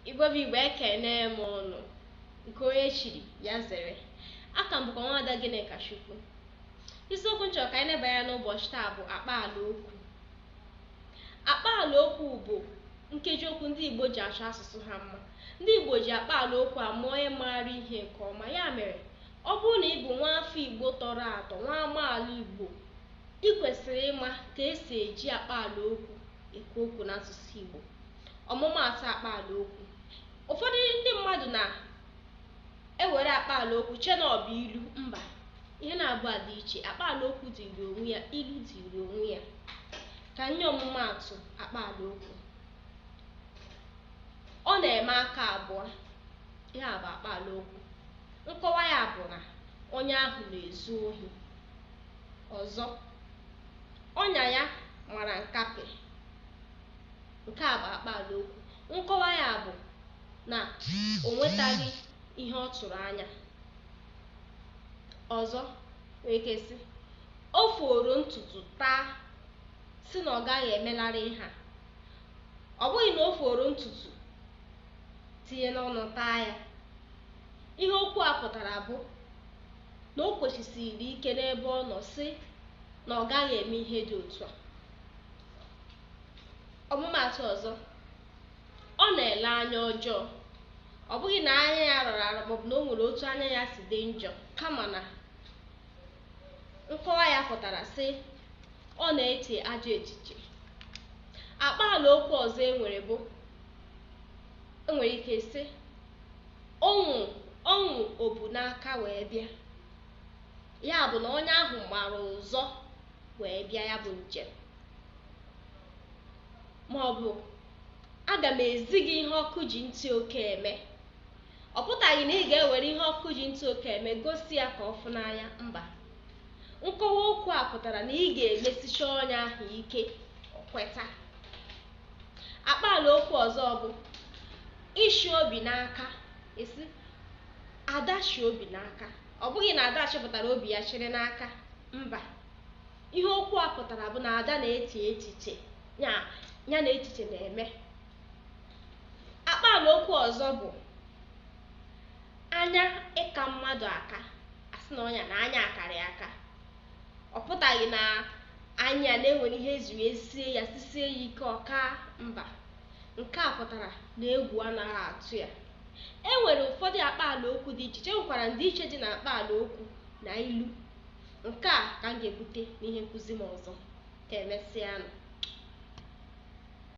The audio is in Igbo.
Igbo bụ Igbo ekene m ọnụ nke onye chiri ya zere. Aka m bụkwa Nwaada Gịnịkachukwu. Isiokwu m chọrọ ka anyị na-eba anya n'ụbọchị taa bụ akpaalaokwu. Akpaalaokwu bụ nkeji okwu ndị Igbo ji achọ asụsụ ha mma. Ndị Igbo ji akpaalaokwu ama onye maara ihe nke ọma. Ya mere, ọ bụrụ na ị bụ nwa afọ Igbo tọrọ atọ, nwa amaala Igbo, ị kwesịrị ịma ka esi eji akpaalaokwu ekwu okwu n'asụsụ Igbo. Ọmụmaatụ akpaalaokwu: ụfọdụ ndị mmadụ na-ewere akpaalaokwu chee na ọ bụ ilu. Mba, ihe na-abụọ dị iche. Akpaalaokwu dịrị onwe ya, ilu dịrị onwe ya. Ka nye ọmụmaatụ akpaalaokwu: ọ na-eme aka abụọ. Ihe a bụ akpaalaokwu. Nkọwa ya bụ na onye ahụ na-ezu ohi. Ọzọ, ọnya ya mara nkapị. Nke a bụ akpaalaokwu. Nkọwa ya bụ na o nwetaghị ihe ọ tụrụ anya. Ọzọ nwere ike sị, o foro ntutu taa, si na ọ gaghị emelarị ihe a. Ọ bụghị na o foro ntutu tinye n'ọnụ taa ya. Ihe okwu a pụtara bụ na o kwesịsịrị ike n'ebe ọ nọ, si na ọ gaghị eme ihe dị otu a. Ọmụmaatụ ọzọ, ọ na-ele anya ọjọọ. Ọ bụghị na anya ya rara arụ maọbụ na o nwere otu anya ya si dị njọ, kama na nkọwa ya pụtara sị ọ na-eche ajọ echiche. Akpaalaokwu ọzọ enwere ike sị ọṅụ obu n'aka wee bịa. Ya bụ na onye ahụ gbara ụzọ wee bịa ya bụ njem. Maọbụ, aga m ezi gị ihe ọkụ ji ntị oke eme. Ọ pụtaghị na ị ga-ewere ihe ọkụ ji ntị oke eme gosi ya ka ọ fụ n'anya. Mba, nkọwa okwu a pụtara na ị ga-emesicha onye ahụ ike o kweta. Akpaalaokwu ọzọ bụ ishi obi n'aka. Esi Ada shi obi n'aka. Ọ bụghị na Ada chịpụtara obi ya chịrị n'aka. Mba, ihe okwu a pụtara bụ na Ada na-eche echiche, ya na echiche na-eme. Akpaalaokwu ọzọ bụ anya ịka mmadụ aka. Asị na ọnya na anya akarị aka. Ọ pụtaghị na anya na-enwere ihe eziri esie ya, sisie ya ike ọka. Mba, nke a pụtara na egwu anaghị atụ ya. E nwere ụfọdụ akpaalaokwu dị iche iche. Enwekwara ndịiche dị na akpaalaokwu na ilu. Nke a ka m ga-ebute n'ihe nkụzi m ọzọ. Ka emesịanụ.